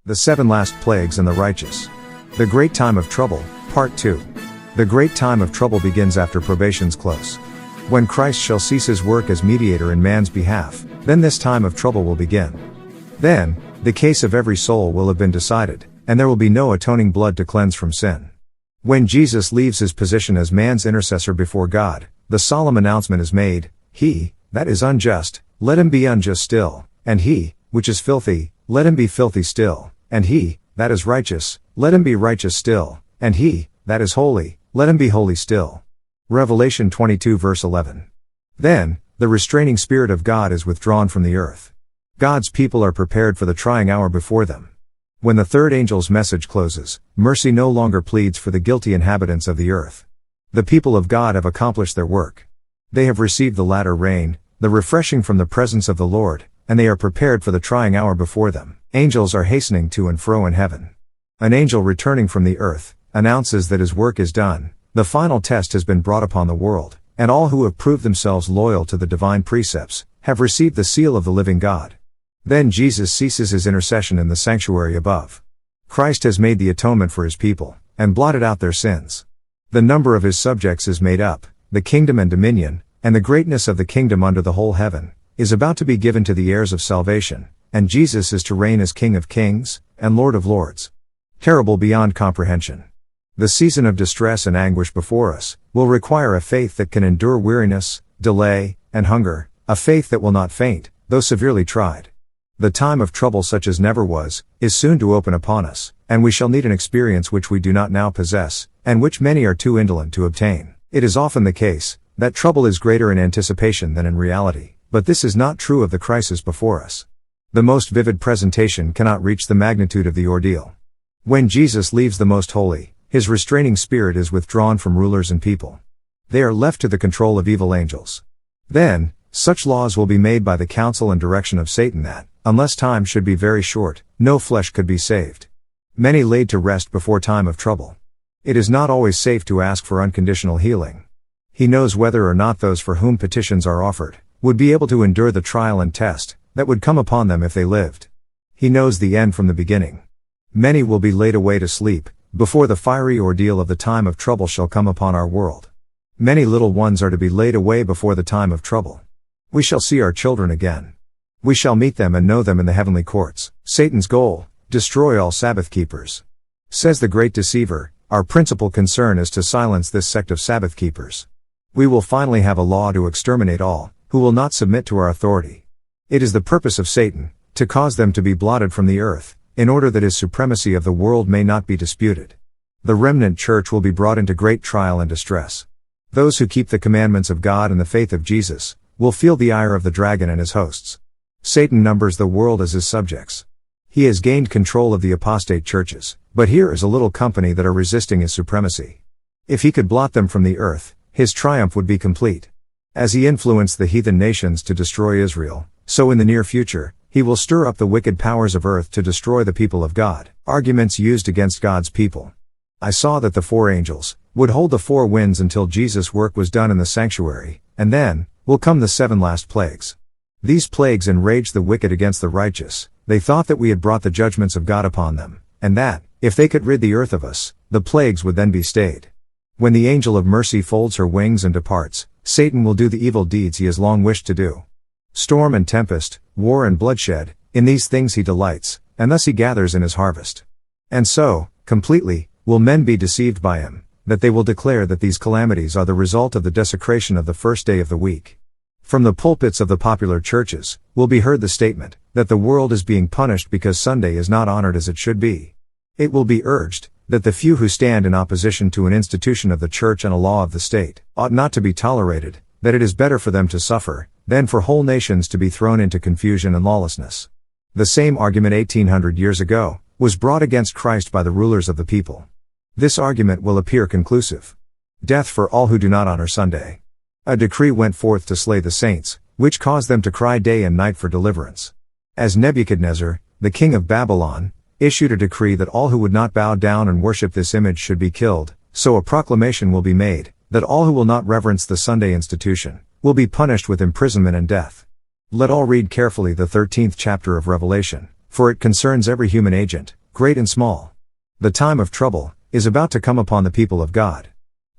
The 7 Last Plagues and the Righteous. The Great Time of Trouble, Part 2. The great time of trouble begins after probation's close. When Christ shall cease his work as mediator in man's behalf, then this time of trouble will begin. Then, the case of every soul will have been decided, and there will be no atoning blood to cleanse from sin. When Jesus leaves his position as man's intercessor before God, the solemn announcement is made, "He, that is unjust, let him be unjust still, and he, which is filthy, let him be filthy still, and he, that is righteous, let him be righteous still, and he, that is holy, let him be holy still." Revelation 22 verse 11. Then, the restraining Spirit of God is withdrawn from the earth. God's people are prepared for the trying hour before them. When the third angel's message closes, mercy no longer pleads for the guilty inhabitants of the earth. The people of God have accomplished their work. They have received the latter rain, the refreshing from the presence of the Lord, and they are prepared for the trying hour before them. Angels are hastening to and fro in heaven. An angel returning from the earth announces that his work is done, the final test has been brought upon the world, and all who have proved themselves loyal to the divine precepts have received the seal of the living God. Then Jesus ceases his intercession in the sanctuary above. Christ has made the atonement for his people, and blotted out their sins. The number of his subjects is made up, the kingdom and dominion, and the greatness of the kingdom under the whole heaven, is about to be given to the heirs of salvation, and Jesus is to reign as King of kings, and Lord of lords. Terrible beyond comprehension. The season of distress and anguish before us will require a faith that can endure weariness, delay, and hunger, a faith that will not faint, though severely tried. The time of trouble such as never was, is soon to open upon us, and we shall need an experience which we do not now possess, and which many are too indolent to obtain. It is often the case, that trouble is greater in anticipation than in reality, but this is not true of the crisis before us. The most vivid presentation cannot reach the magnitude of the ordeal. When Jesus leaves the most holy, his restraining spirit is withdrawn from rulers and people. They are left to the control of evil angels. Then, such laws will be made by the counsel and direction of Satan that, unless time should be very short, no flesh could be saved. Many laid to rest before time of trouble. It is not always safe to ask for unconditional healing. He knows whether or not those for whom petitions are offered would be able to endure the trial and test that would come upon them if they lived. He knows the end from the beginning. Many will be laid away to sleep before the fiery ordeal of the time of trouble shall come upon our world. Many little ones are to be laid away before the time of trouble. We shall see our children again. We shall meet them and know them in the heavenly courts. Satan's goal, destroy all Sabbath keepers. Says the great deceiver, our principal concern is to silence this sect of Sabbath keepers. We will finally have a law to exterminate all who will not submit to our authority. It is the purpose of Satan to cause them to be blotted from the earth, in order that his supremacy of the world may not be disputed. The remnant church will be brought into great trial and distress. Those who keep the commandments of God and the faith of Jesus will feel the ire of the dragon and his hosts. Satan numbers the world as his subjects. He has gained control of the apostate churches, but here is a little company that are resisting his supremacy. If he could blot them from the earth, his triumph would be complete. As he influenced the heathen nations to destroy Israel, so in the near future, he will stir up the wicked powers of earth to destroy the people of God. Arguments used against God's people. I saw that the 4 angels would hold the 4 winds until Jesus' work was done in the sanctuary, and then will come the 7 last plagues. These plagues enraged the wicked against the righteous. They thought that we had brought the judgments of God upon them, and that, if they could rid the earth of us, the plagues would then be stayed. When the angel of mercy folds her wings and departs, Satan will do the evil deeds he has long wished to do. Storm and tempest, war and bloodshed, in these things he delights, and thus he gathers in his harvest. And so, completely, will men be deceived by him, that they will declare that these calamities are the result of the desecration of the first day of the week. From the pulpits of the popular churches, will be heard the statement, that the world is being punished because Sunday is not honored as it should be. It will be urged, that the few who stand in opposition to an institution of the church and a law of the state, ought not to be tolerated, that it is better for them to suffer, than for whole nations to be thrown into confusion and lawlessness. The same argument 1800 years ago, was brought against Christ by the rulers of the people. This argument will appear conclusive. Death for all who do not honor Sunday. A decree went forth to slay the saints, which caused them to cry day and night for deliverance. As Nebuchadnezzar, the king of Babylon, issued a decree that all who would not bow down and worship this image should be killed, so a proclamation will be made, that all who will not reverence the Sunday institution, will be punished with imprisonment and death. Let all read carefully the 13th chapter of Revelation, for it concerns every human agent, great and small. The time of trouble is about to come upon the people of God.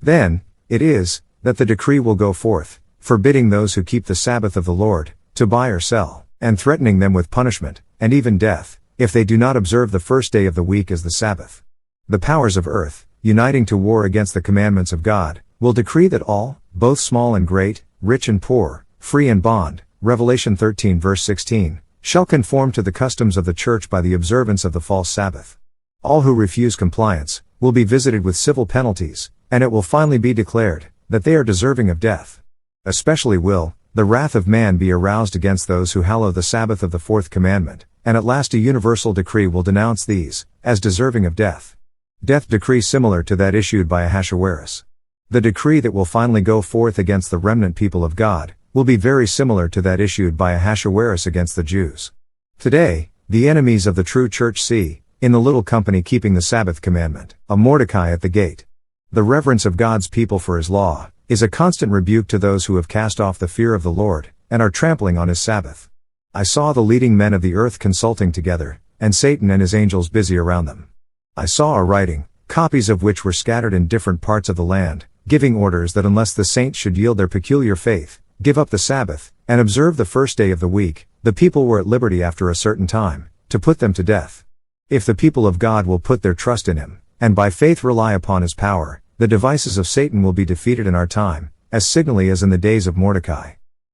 Then it is that the decree will go forth, forbidding those who keep the Sabbath of the Lord to buy or sell, and threatening them with punishment, and even death, if they do not observe the first day of the week as the Sabbath. The powers of earth, uniting to war against the commandments of God, will decree that all, both small and great, rich and poor, free and bond, Revelation 13 verse 16, shall conform to the customs of the church by the observance of the false Sabbath. All who refuse compliance will be visited with civil penalties, and it will finally be declared that they are deserving of death. Especially will the wrath of man be aroused against those who hallow the Sabbath of the fourth commandment, and at last a universal decree will denounce these as deserving of death. Death decree similar to that issued by Ahasuerus. The decree that will finally go forth against the remnant people of God will be very similar to that issued by Ahasuerus against the Jews. Today, the enemies of the true church see, in the little company keeping the Sabbath commandment, a Mordecai at the gate. The reverence of God's people for his law is a constant rebuke to those who have cast off the fear of the Lord and are trampling on his Sabbath. I saw the leading men of the earth consulting together, and Satan and his angels busy around them. I saw a writing, copies of which were scattered in different parts of the land, giving orders that unless the saints should yield their peculiar faith, give up the Sabbath, and observe the first day of the week, the people were at liberty after a certain time to put them to death. If the people of God will put their trust in him, and by faith rely upon his power, the devices of Satan will be defeated in our time, as signally as in the days of Mordecai.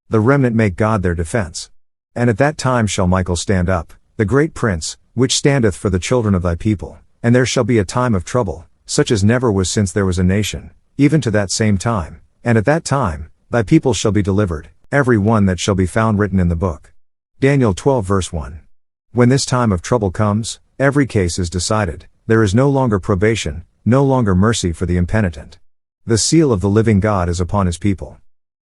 The remnant make God their defense. And at that time shall Michael stand up, the great prince, which standeth for the children of thy people, and there shall be a time of trouble, such as never was since there was a nation, even to that same time, and at that time, thy people shall be delivered, every one that shall be found written in the book. Daniel 12 verse 1. When this time of trouble comes, every case is decided, there is no longer probation, no longer mercy for the impenitent. The seal of the living God is upon his people.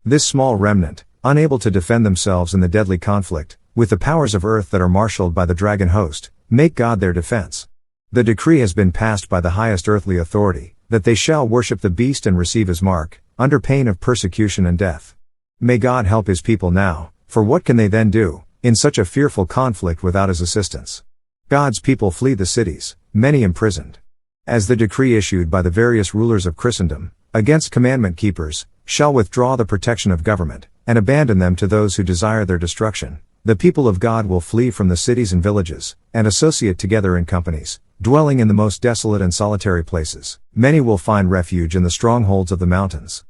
This small remnant, unable to defend themselves in the deadly conflict, with the powers of earth that are marshaled by the dragon host, make God their defense. The decree has been passed by the highest earthly authority, that they shall worship the beast and receive his mark, under pain of persecution and death. May God help his people now, for what can they then do, in such a fearful conflict without his assistance? God's people flee the cities, many imprisoned. As the decree issued by the various rulers of Christendom, against commandment keepers, shall withdraw the protection of government, and abandon them to those who desire their destruction, the people of God will flee from the cities and villages, and associate together in companies, dwelling in the most desolate and solitary places. Many will find refuge in the strongholds of the mountains.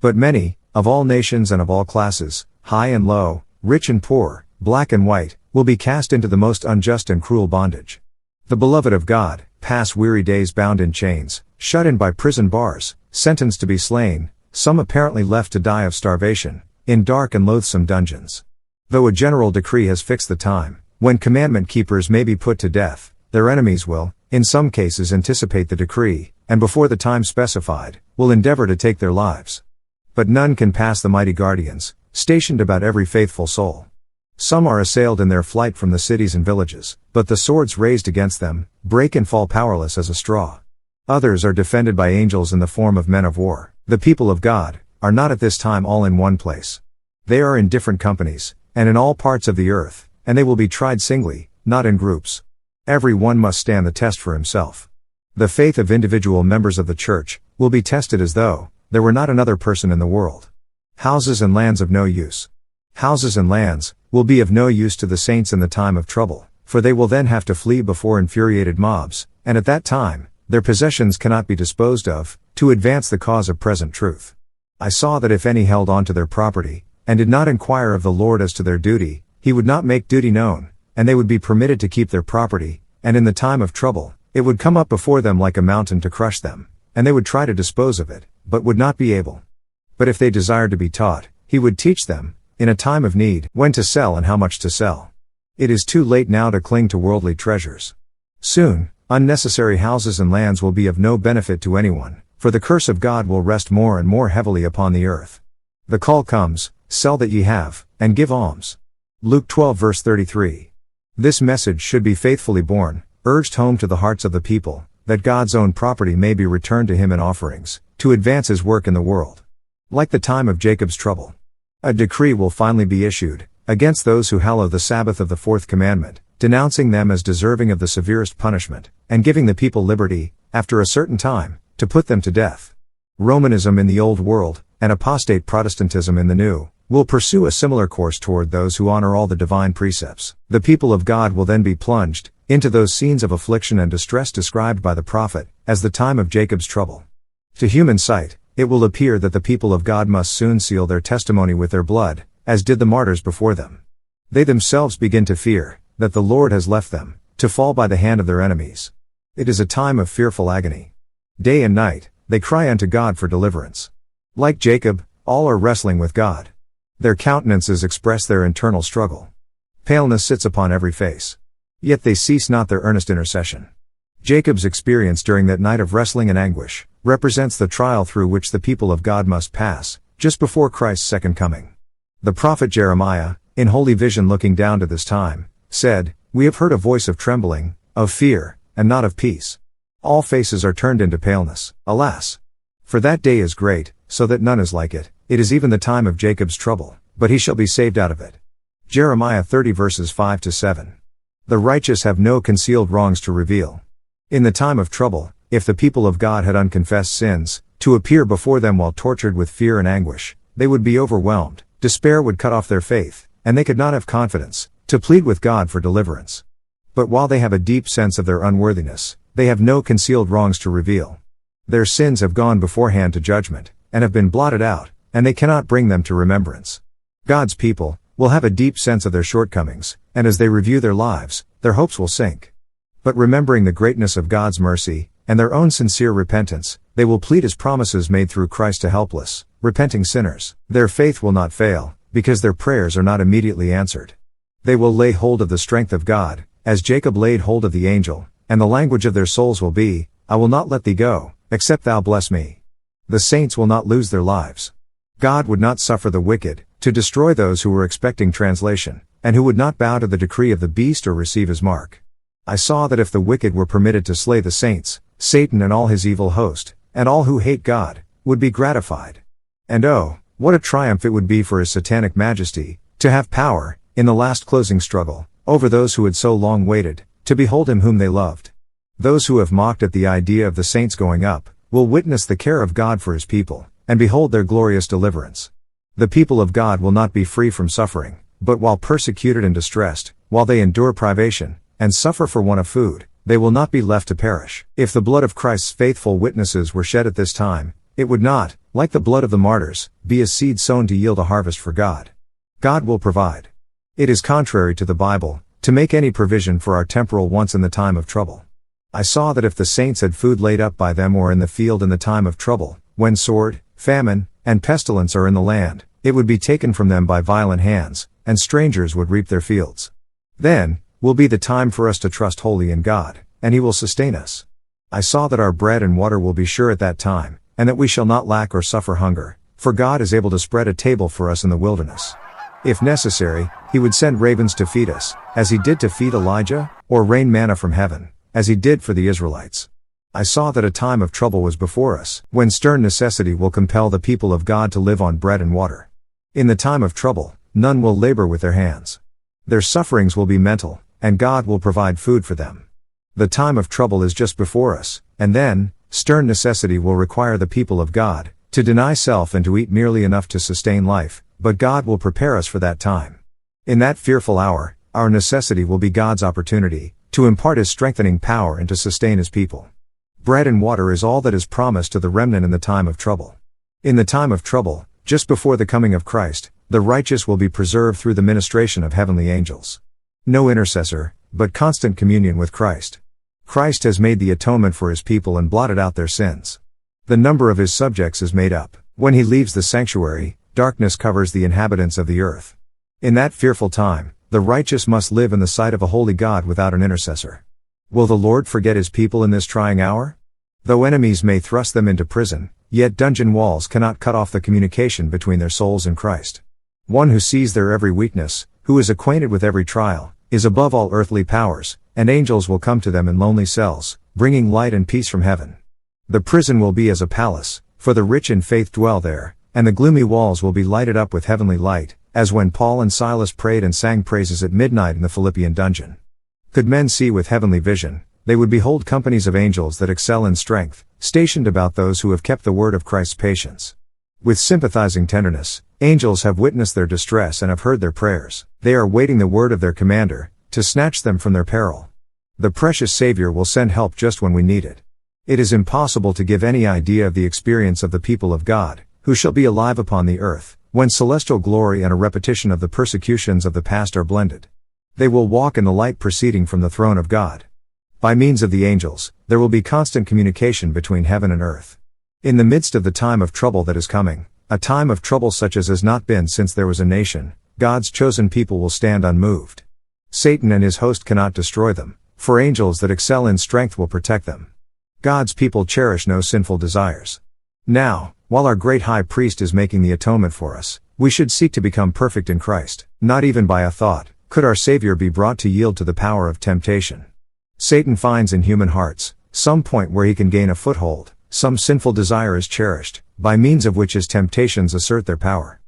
But many, of all nations and of all classes, high and low, rich and poor, black and white, will be cast into the most unjust and cruel bondage. The beloved of God pass weary days bound in chains, shut in by prison bars, sentenced to be slain, some apparently left to die of starvation, in dark and loathsome dungeons. Though a general decree has fixed the time when commandment keepers may be put to death, their enemies will, in some cases, anticipate the decree, and before the time specified, will endeavor to take their lives. But none can pass the mighty guardians, stationed about every faithful soul. Some are assailed in their flight from the cities and villages, but the swords raised against them break and fall powerless as a straw. Others are defended by angels in the form of men of war. The people of God are not at this time all in one place. They are in different companies, and in all parts of the earth, and they will be tried singly, not in groups. Every one must stand the test for himself. The faith of individual members of the church will be tested as though there were not another person in the world. Houses and lands of no use. Houses and lands will be of no use to the saints in the time of trouble, for they will then have to flee before infuriated mobs, and at that time, their possessions cannot be disposed of, to advance the cause of present truth. I saw that if any held on to their property, and did not inquire of the Lord as to their duty, he would not make duty known, and they would be permitted to keep their property, and in the time of trouble, it would come up before them like a mountain to crush them, and they would try to dispose of it, but would not be able. But if they desired to be taught, he would teach them, in a time of need, when to sell and how much to sell. It is too late now to cling to worldly treasures. Soon, unnecessary houses and lands will be of no benefit to anyone, for the curse of God will rest more and more heavily upon the earth. The call comes, sell that ye have, and give alms. Luke 12 verse 33. This message should be faithfully borne, urged home to the hearts of the people, that God's own property may be returned to him in offerings, to advance his work in the world. Like the time of Jacob's trouble, a decree will finally be issued, against those who hallow the Sabbath of the fourth commandment, denouncing them as deserving of the severest punishment, and giving the people liberty, after a certain time, to put them to death. Romanism in the Old World, and apostate Protestantism in the New, will pursue a similar course toward those who honor all the divine precepts. The people of God will then be plunged into those scenes of affliction and distress described by the prophet as the time of Jacob's trouble. To human sight, it will appear that the people of God must soon seal their testimony with their blood, as did the martyrs before them. They themselves begin to fear that the Lord has left them, to fall by the hand of their enemies. It is a time of fearful agony. Day and night, they cry unto God for deliverance. Like Jacob, all are wrestling with God. Their countenances express their internal struggle. Paleness sits upon every face. Yet they cease not their earnest intercession. Jacob's experience during that night of wrestling and anguish represents the trial through which the people of God must pass, just before Christ's second coming. The prophet Jeremiah, in holy vision looking down to this time, said, "We have heard a voice of trembling, of fear, and not of peace. All faces are turned into paleness, alas! For that day is great, so that none is like it. It is even the time of Jacob's trouble, but he shall be saved out of it." Jeremiah 30 verses 5-7. The righteous have no concealed wrongs to reveal. In the time of trouble, if the people of God had unconfessed sins, to appear before them while tortured with fear and anguish, they would be overwhelmed, despair would cut off their faith, and they could not have confidence to plead with God for deliverance. But while they have a deep sense of their unworthiness, they have no concealed wrongs to reveal. Their sins have gone beforehand to judgment, and have been blotted out, and they cannot bring them to remembrance. God's people will have a deep sense of their shortcomings, and as they review their lives, their hopes will sink. But remembering the greatness of God's mercy, and their own sincere repentance, they will plead His promises made through Christ to helpless, repenting sinners. Their faith will not fail, because their prayers are not immediately answered. They will lay hold of the strength of God, as Jacob laid hold of the angel, and the language of their souls will be, "I will not let thee go, except thou bless me." The saints will not lose their lives. God would not suffer the wicked to destroy those who were expecting translation, and who would not bow to the decree of the beast or receive his mark. I saw that if the wicked were permitted to slay the saints, Satan and all his evil host, and all who hate God, would be gratified. And oh, what a triumph it would be for His satanic majesty, to have power, in the last closing struggle, over those who had so long waited, to behold Him whom they loved. Those who have mocked at the idea of the saints going up, will witness the care of God for His people, and behold their glorious deliverance. The people of God will not be free from suffering, but while persecuted and distressed, while they endure privation, and suffer for want of food, they will not be left to perish. If the blood of Christ's faithful witnesses were shed at this time, it would not, like the blood of the martyrs, be a seed sown to yield a harvest for God. God will provide. It is contrary to the Bible to make any provision for our temporal wants in the time of trouble. I saw that if the saints had food laid up by them or in the field in the time of trouble, when sword, famine, and pestilence are in the land, it would be taken from them by violent hands, and strangers would reap their fields. Then will be the time for us to trust wholly in God, and He will sustain us. I saw that our bread and water will be sure at that time, and that we shall not lack or suffer hunger, for God is able to spread a table for us in the wilderness. If necessary, He would send ravens to feed us, as He did to feed Elijah, or rain manna from heaven, as He did for the Israelites. I saw that a time of trouble was before us, when stern necessity will compel the people of God to live on bread and water. In the time of trouble, none will labor with their hands. Their sufferings will be mental, and God will provide food for them. The time of trouble is just before us, and then, stern necessity will require the people of God to deny self and to eat merely enough to sustain life, but God will prepare us for that time. In that fearful hour, our necessity will be God's opportunity to impart His strengthening power and to sustain His people. Bread and water is all that is promised to the remnant in the time of trouble. In the time of trouble, just before the coming of Christ, the righteous will be preserved through the ministration of heavenly angels. No intercessor, but constant communion with Christ. Christ has made the atonement for His people and blotted out their sins. The number of His subjects is made up. When He leaves the sanctuary, darkness covers the inhabitants of the earth. In that fearful time, the righteous must live in the sight of a holy God without an intercessor. Will the Lord forget His people in this trying hour? Though enemies may thrust them into prison, yet dungeon walls cannot cut off the communication between their souls and Christ. One who sees their every weakness, who is acquainted with every trial, is above all earthly powers, and angels will come to them in lonely cells, bringing light and peace from heaven. The prison will be as a palace, for the rich in faith dwell there, and the gloomy walls will be lighted up with heavenly light, as when Paul and Silas prayed and sang praises at midnight in the Philippian dungeon. Could men see with heavenly vision, they would behold companies of angels that excel in strength, stationed about those who have kept the word of Christ's patience. With sympathizing tenderness, angels have witnessed their distress and have heard their prayers. They are waiting the word of their commander, to snatch them from their peril. The precious Savior will send help just when we need it. It is impossible to give any idea of the experience of the people of God, who shall be alive upon the earth, when celestial glory and a repetition of the persecutions of the past are blended. They will walk in the light proceeding from the throne of God. By means of the angels, there will be constant communication between heaven and earth. In the midst of the time of trouble that is coming, a time of trouble such as has not been since there was a nation, God's chosen people will stand unmoved. Satan and his host cannot destroy them, for angels that excel in strength will protect them. God's people cherish no sinful desires. Now, while our great high priest is making the atonement for us, we should seek to become perfect in Christ. Not even by a thought could our Savior be brought to yield to the power of temptation. Satan finds in human hearts some point where he can gain a foothold, some sinful desire is cherished, by means of which his temptations assert their power.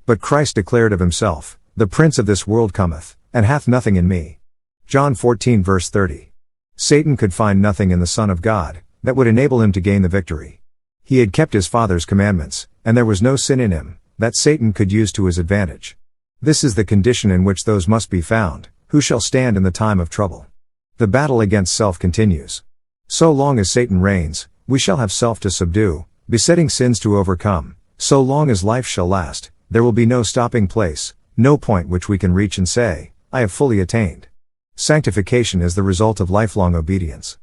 But Christ declared of himself, "The prince of this world cometh, and hath nothing in me." John 14 verse 30. Satan could find nothing in the Son of God that would enable him to gain the victory. He had kept his Father's commandments, and there was no sin in him that Satan could use to his advantage. This is the condition in which those must be found who shall stand in the time of trouble. The battle against self continues. So long as Satan reigns, we shall have self to subdue, besetting sins to overcome. So long as life shall last, there will be no stopping place, no point which we can reach and say, "I have fully attained." Sanctification is the result of lifelong obedience.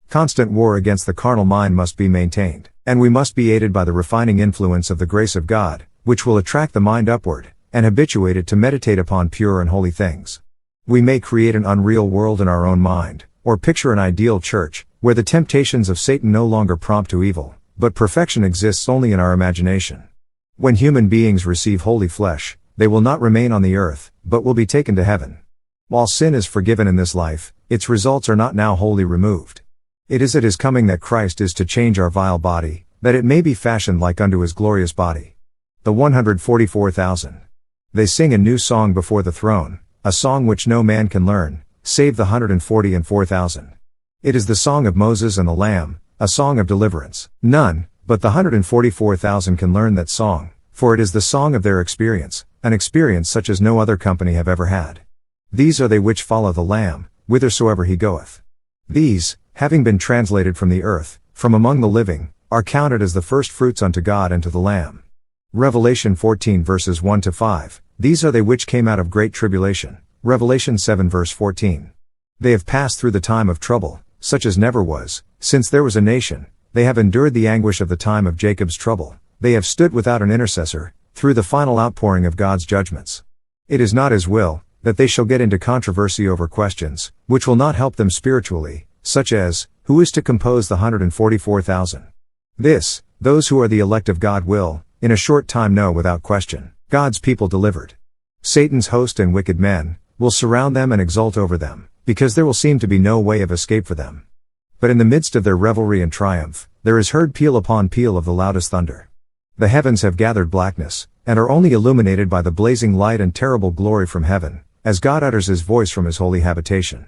Constant war against the carnal mind must be maintained, and we must be aided by the refining influence of the grace of God, which will attract the mind upward, and habituate it to meditate upon pure and holy things. We may create an unreal world in our own mind, or picture an ideal church, where the temptations of Satan no longer prompt to evil, but perfection exists only in our imagination. When human beings receive holy flesh, they will not remain on the earth, but will be taken to heaven. While sin is forgiven in this life, its results are not now wholly removed. It is at his coming that Christ is to change our vile body, that it may be fashioned like unto his glorious body. The 144,000. They sing a new song before the throne, a song which no man can learn, save the 144,000. It is the song of Moses and the Lamb, a song of deliverance. None but the 144,000 can learn that song, for it is the song of their experience, an experience such as no other company have ever had. These are they which follow the Lamb, whithersoever he goeth. These, having been translated from the earth, from among the living, are counted as the first fruits unto God and to the Lamb. Revelation 14 verses 1 to 5, these are they which came out of great tribulation. Revelation 7 verse 14. They have passed through the time of trouble, such as never was, since there was a nation. They have endured the anguish of the time of Jacob's trouble. They have stood without an intercessor, through the final outpouring of God's judgments. It is not his will that they shall get into controversy over questions, which will not help them spiritually, such as, who is to compose the 144,000? This, those who are the elect of God will, in a short time know without question. God's people delivered. Satan's host and wicked men will surround them and exult over them, because there will seem to be no way of escape for them. But in the midst of their revelry and triumph, there is heard peal upon peal of the loudest thunder. The heavens have gathered blackness, and are only illuminated by the blazing light and terrible glory from heaven, as God utters his voice from his holy habitation.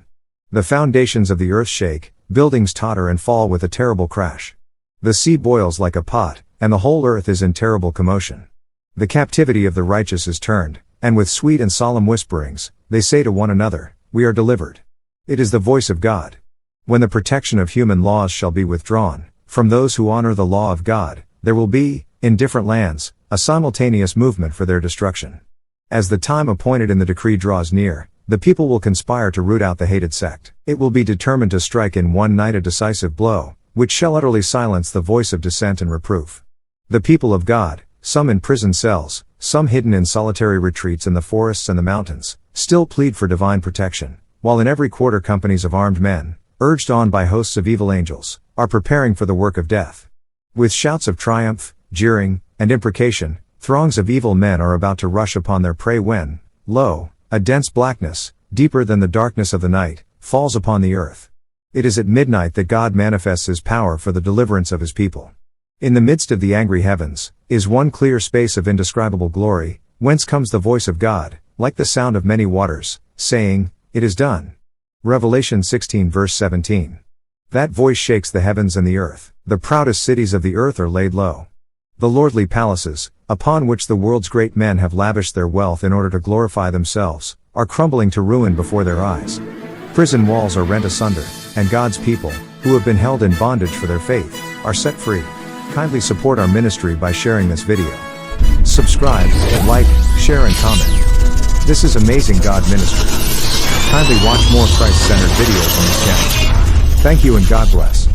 The foundations of the earth shake, buildings totter and fall with a terrible crash. The sea boils like a pot, and the whole earth is in terrible commotion. The captivity of the righteous is turned, and with sweet and solemn whisperings, they say to one another, "We are delivered." It is the voice of God. When the protection of human laws shall be withdrawn from those who honor the law of God, there will be, in different lands, a simultaneous movement for their destruction. As the time appointed in the decree draws near, the people will conspire to root out the hated sect. It will be determined to strike in one night a decisive blow, which shall utterly silence the voice of dissent and reproof. The people of God, some in prison cells, some hidden in solitary retreats in the forests and the mountains, still plead for divine protection, while in every quarter companies of armed men, urged on by hosts of evil angels, are preparing for the work of death. With shouts of triumph, jeering, and imprecation, throngs of evil men are about to rush upon their prey when, lo, a dense blackness, deeper than the darkness of the night, falls upon the earth. It is at midnight that God manifests his power for the deliverance of his people. In the midst of the angry heavens, is one clear space of indescribable glory, Whence comes the voice of God, like the sound of many waters, saying, It is done. Revelation 16 verse 17. That voice shakes the heavens and the earth. The proudest cities of the earth are laid low. The lordly palaces, upon which the world's great men have lavished their wealth in order to glorify themselves, are crumbling to ruin before their eyes. Prison walls are rent asunder, and God's people, who have been held in bondage for their faith, are set free. Kindly support our ministry by sharing this video. Subscribe, like, share and comment. This is Amazing God Ministry. Kindly watch more Christ-centered videos on this channel. Thank you and God bless.